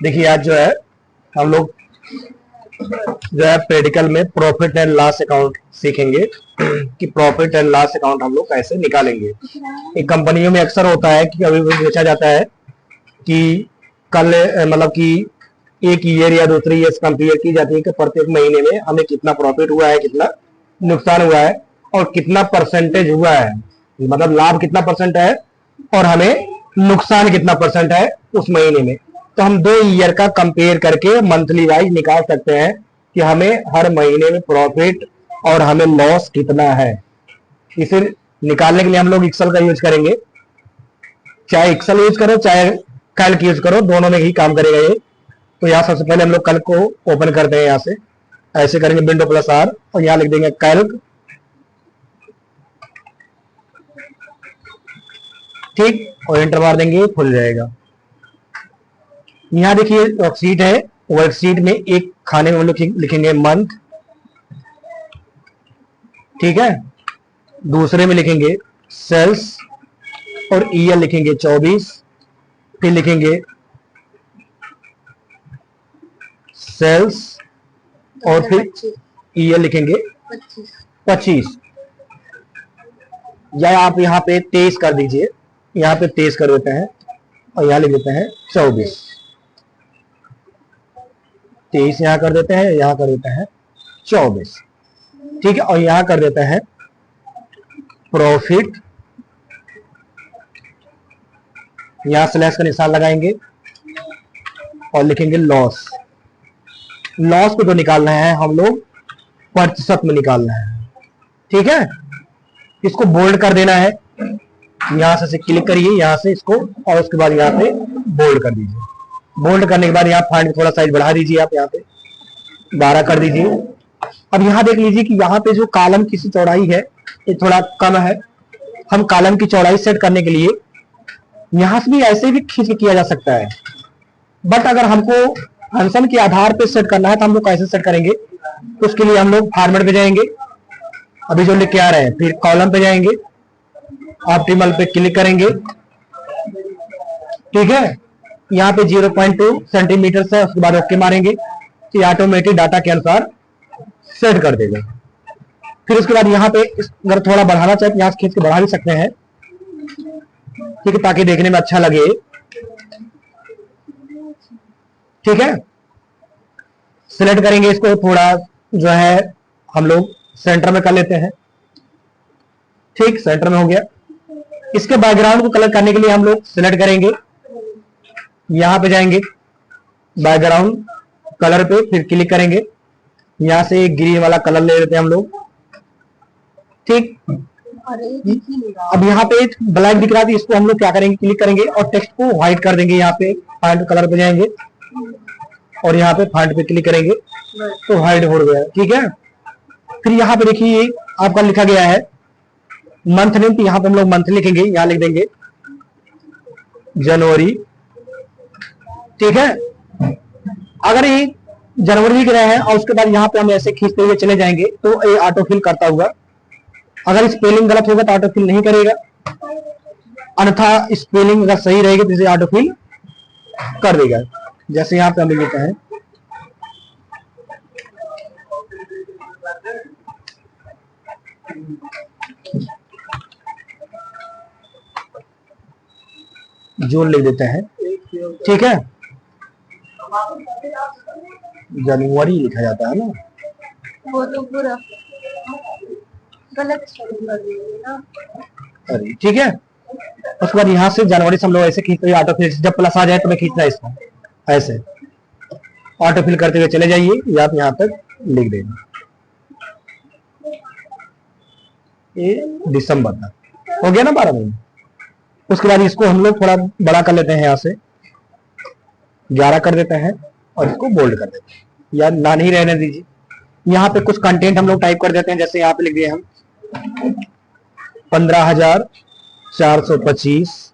देखिए आज जो है हम लोग जो है प्रैक्टिकल में प्रॉफिट एंड लॉस अकाउंट सीखेंगे कि प्रॉफिट एंड लॉस अकाउंट हम लोग कैसे निकालेंगे। एक कंपनियों में अक्सर होता है कि कभी भी पूछा जाता है कि कल मतलब कि एक ईयर या दूसरी ईयर कंपेयर की जाती है कि प्रत्येक महीने में हमें कितना प्रॉफिट हुआ है, कितना नुकसान हुआ है और कितना परसेंटेज हुआ है, मतलब लाभ कितना परसेंट है और हमें नुकसान कितना परसेंट है उस महीने में। तो हम 2 ईयर का कंपेयर करके मंथली वाइज निकाल सकते हैं कि हमें हर महीने में प्रॉफिट और हमें लॉस कितना है। इसे निकालने के लिए हम लोग एक्सेल का यूज करेंगे। चाहे एक्सेल यूज करो चाहे कैल्क यूज करो, दोनों में ही काम करेगा ये। तो यहाँ सबसे पहले हम लोग कैल्क को ओपन करते हैं। यहाँ से ऐसे करेंगे विंडो प्लस आर और यहाँ लिख देंगे कैल्क, ठीक, और एंटर मार देंगे, खुल जाएगा। यहाँ देखिए वर्कशीट है, वर्कशीट में एक खाने में हम लोग लिखेंगे मंथ, ठीक है। दूसरे में लिखेंगे सेल्स और ईयर लिखेंगे 24, फिर लिखेंगे सेल्स और फिर ईयर लिखेंगे 25 या आप यहाँ पे 23 कर दीजिए, यहाँ पे 23 कर देते हैं और यहाँ लिख देते हैं 24। 23 यहाँ कर देते हैं, यहाँ कर देते हैं 24, ठीक है। और यहाँ कर देते हैं प्रॉफिट, यहाँ स्लैश का निशान लगाएंगे और लिखेंगे लॉस। लॉस को जो निकालना है हम लोग प्रतिशत में निकालना है, ठीक है। इसको बोल्ड कर देना है, यहां से क्लिक करिए यहाँ से इसको और उसके बाद यहाँ पे बोल्ड कर दीजिए। बोल्ड करने के बाद यहाँ फॉन्ट थोड़ा साइज बढ़ा दीजिए, आप यहाँ पे 12 कर दीजिए। अब यहाँ देख लीजिए कि यहाँ पे जो कॉलम की चौड़ाई है ये थोड़ा कम है। हम कॉलम की चौड़ाई सेट करने के लिए यहाँ से भी ऐसे भी खींच के किया जा सकता है, बट अगर हमको फंक्शन के आधार पे सेट करना है तो हम लोग कैसे सेट करेंगे, तो उसके लिए हम लोग फॉर्मेट पे जाएंगे, अभी जो लिख के आ रहे हैं, फिर कॉलम पे जाएंगे, ऑप्टिमल पे क्लिक करेंगे, ठीक है। यहाँ पे 0.2 सेंटीमीटर है, उसके बाद ओके मारेंगे तो ऑटोमेटिक डाटा के अनुसार सेट कर देगा। फिर उसके बाद यहाँ पे अगर थोड़ा बढ़ाना चाहे तो यहाँ से खींच के बढ़ा भी सकते हैं, ठीक है, ताकि देखने में अच्छा लगे, ठीक है। सिलेक्ट करेंगे इसको, थोड़ा जो है हम लोग सेंटर में कर लेते हैं, ठीक, सेंटर में हो गया। इसके बैकग्राउंड को कलर करने के लिए हम लोग सिलेक्ट करेंगे, यहां पे जाएंगे बैकग्राउंड कलर पे, फिर क्लिक करेंगे, यहां से ग्रीन वाला कलर ले लेते हैं हम लोग, ठीक। अब यहाँ पे ब्लैक दिख रहा था, इसको हम लोग क्या करेंगे, क्लिक करेंगे और टेक्स्ट को व्हाइट कर देंगे। यहाँ पे फॉन्ट कलर पे जाएंगे और यहाँ पे फॉन्ट पे क्लिक करेंगे तो व्हाइट हो गया, ठीक है। फिर यहाँ पे देखिए आपका लिखा गया है मंथ नेम, तो यहाँ पे हम लोग मंथ लिखेंगे, यहाँ लिख देंगे जनवरी, ठीक है। अगर ये जनवरी लिख रहे हैं और उसके बाद यहाँ पे हम ऐसे खींचते हुए चले जाएंगे तो ये ऑटो फिल करता हुआ, अगर स्पेलिंग गलत होगा तो ऑटो फिल नहीं करेगा, अन्यथा स्पेलिंग अगर सही रहेगी तो इसे ऑटो फिल कर देगा। जैसे यहाँ पे हम लिख देते हैं जून लिख देते हैं, ठीक है। जनवरी लिखा जाता है ना, वो तो पूरा गलत ना, अरे ठीक है। उसके बाद यहाँ से जनवरी से हम लोग ऐसे खींचते हुए ऑटो फिल, जब प्लस आ जाए तो मैं खींचना है इसको, ऐसे ऑटो फिल करते हुए चले जाइए, या आप यहाँ तक लिख देंगे ये दिसंबर तक हो गया ना, 12 महीने। उसके बाद इसको हम लोग थोड़ा बड़ा कर लेते हैं, यहाँ से 11 कर देते हैं और इसको बोल्ड कर देते हैं, या ना नहीं रहने दीजिए। यहाँ पे कुछ कंटेंट हम लोग टाइप कर देते हैं, जैसे यहाँ पे लिख दिए हम 15,425,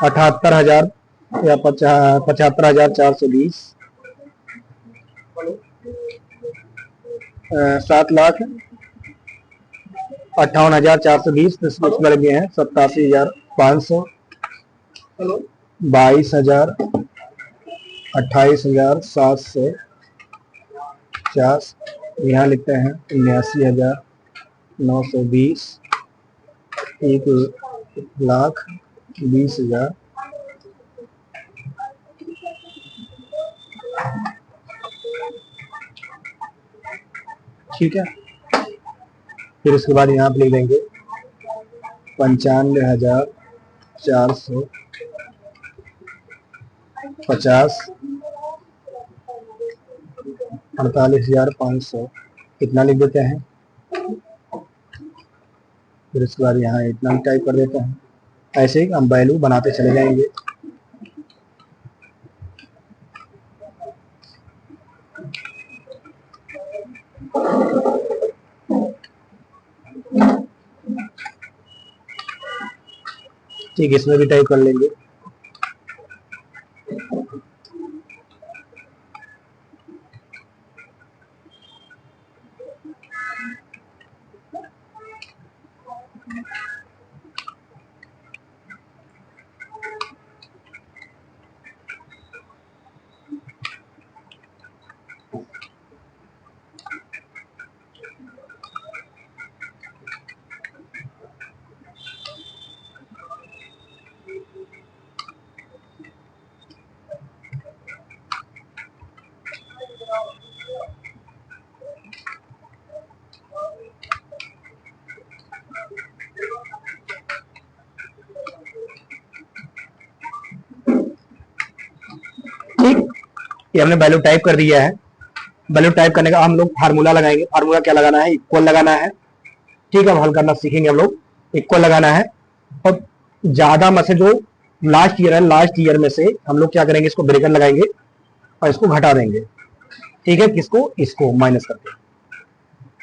78,000 या 75,420, 7,58,420, इसमें लगे हैं 87,500, 22,000, 28,750, यहाँ लिखते हैं 79,920, 1,20,000, ठीक है। फिर उसके बाद यहाँ पे लिख देंगे 95,450, 48,500, इतना लिख देते हैं। फिर उसके बाद यहाँ इतना टाइप कर देते हैं। ऐसे ही हम वैल्यू बनाते चले जाएंगे। ठीक, इसमें भी टाइप कर लेंगे। ठीक, ये हमने वैल्यू टाइप कर दिया है। वैल्यू टाइप करने का हम लोग फार्मूला लगाएंगे। फार्मूला क्या लगाना है? इक्वल लगाना है। ठीक है, अब हल करना सीखेंगे हम लोग। इक्वल लगाना है और ज्यादा में से जो लास्ट ईयर है, लास्ट ईयर में से हम लोग क्या करेंगे, इसको ब्रेकेट लगाएंगे और इसको घटा देंगे। ठीक है, किसको? इसको माइनस करके।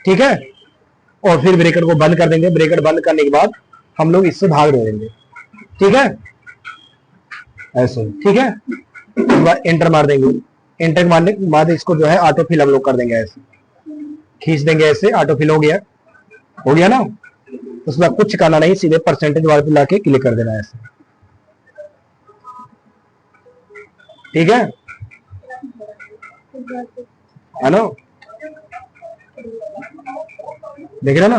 ठीक है, और फिर ब्रेकेट को बंद कर देंगे। ब्रेकेट बंद करने के बाद हम लोग इससे भाग दे देंगे। ठीक है, ऐसे। ठीक है, एंटर मार देंगे। एंटर मारने के बाद इसको जो है ऑटो फिल हम लोग कर देंगे। ऐसे खींच देंगे, ऐसे ऑटो फिल हो गया। हो गया ना? उसमें कुछ करना नहीं, सीधे परसेंटेज वाले पे लाके क्लिक कर देना है ऐसे। ठीक है ना? देख रहे ना?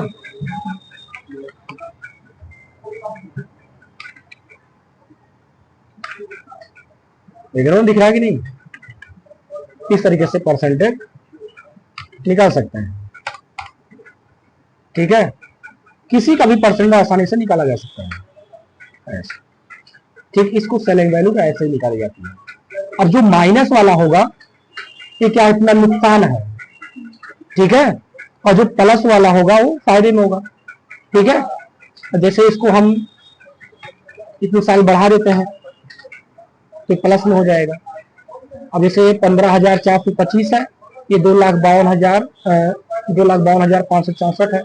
देख रहे हो, दिख रहा है कि नहीं? इस तरीके से परसेंटेज निकाल सकते हैं। ठीक है, किसी का भी परसेंटेज आसानी से निकाला जा सकता है ऐसे। ठीक, इसको सेलिंग वैल्यू का ऐसे ही निकाली जाती है। और जो माइनस वाला होगा ये क्या, इतना नुकसान है। ठीक है, और जो प्लस वाला होगा वो फायदे में होगा। ठीक है, जैसे इसको हम इतने साल बढ़ा देते हैं तो प्लस में हो जाएगा। अब जैसे 15,425 है, ये 2,52,564 है।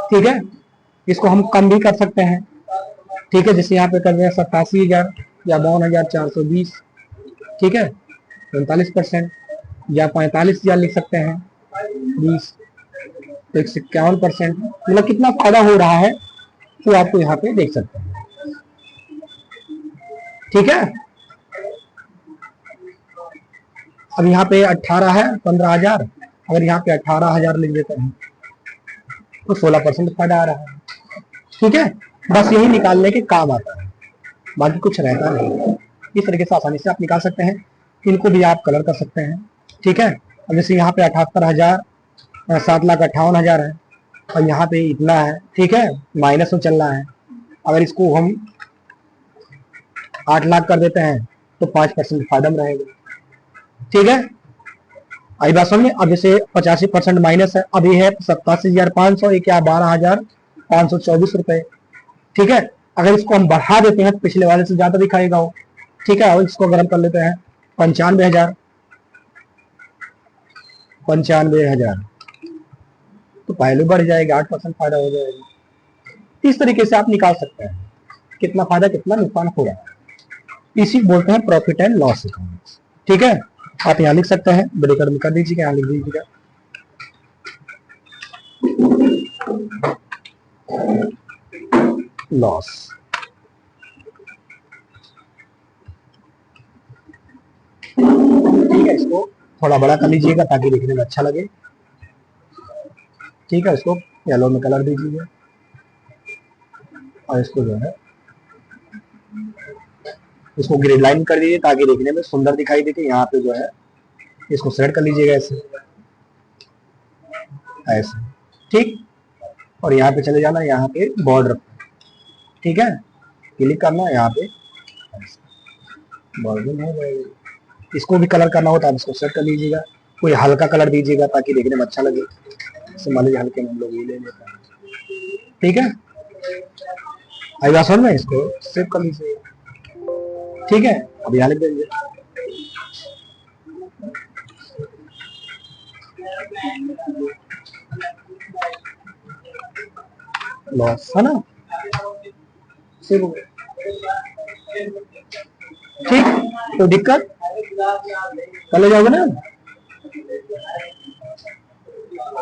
ठीक है, इसको हम कम भी कर सकते हैं। ठीक है, जैसे यहाँ पे कर रहे हैं 87,000 या 52,420। ठीक है, 39% या 45,000 लिख सकते हैं 20, तो 51%। मतलब कितना फायदा हो रहा है तो आपको यहाँ पे देख सकते हैं। ठीक है, अब यहाँ पे 18 है, 15,000, अगर यहाँ पे 18,000 लिख देते हैं तो 16% फायदा आ रहा है। ठीक है, बस यही निकालने के काम आता है, बाकी कुछ रहता नहीं। इस तरीके से आसानी से आप निकाल सकते हैं। इनको भी आप कलर कर सकते हैं। ठीक है, अब जैसे यहाँ पे 78,000, 7,58,000 है और यहाँ पे इतना है। ठीक है, माइनस में चल रहा है। अगर इसको हम 8 लाख कर देते हैं तो 5% फायदा में रहेगा। ठीक है, आई बात समझे? अब जैसे 85% माइनस है, अब ये है 87,500, ये क्या, 12,524 रुपए। ठीक है, अगर इसको हम बढ़ा देते हैं तो पिछले वाले से ज्यादा दिखाएगा वो। ठीक है, और इसको अगर हम कर लेते हैं 95,000, 95,000 तो पहले बढ़ जाएगा, 8% फायदा हो जाएगा। इस तरीके से आप निकाल सकते हैं कितना फायदा कितना नुकसान हो रहा है। इसी बोलते हैं प्रॉफिट एंड लॉस अकाउंट। ठीक है, आप यहाँ लिख सकते हैं, ब्रेकर में कर दीजिएगा, यहाँ लिख दीजिएगा लॉस। इसको थोड़ा बड़ा कर लीजिएगा ताकि दिखने में अच्छा लगे। ठीक है, इसको येलो में कलर दीजिएगा और इसको जो है इसको ग्रिड लाइन कर दीजिए ताकि देखने में सुंदर दिखाई दे। यहाँ पे जो है इसको सेट कर लीजिएगा ऐसे ऐसे, ठीक। और यहाँ पे चले जाना, यहाँ पे बॉर्डर, ठीक है, क्लिक करना यहाँ पे बॉर्डर हो जाएगा। इसको भी कलर करना हो तो आप इसको सेट कर लीजिएगा, कोई हल्का कलर दीजिएगा ताकि देखने में अच्छा लगे। जैसे मान लीजिए हल्के में हम लोग ये ले लेते हैं, ठीक है। आई बात समझ में, इसको सेव कर लीजिएगा, ठीक है। अब यहाँ लिख दीजिए लॉस, है ना, सेव हो गया, ठीक। तो दिक्कत कर ले जाओगे ना।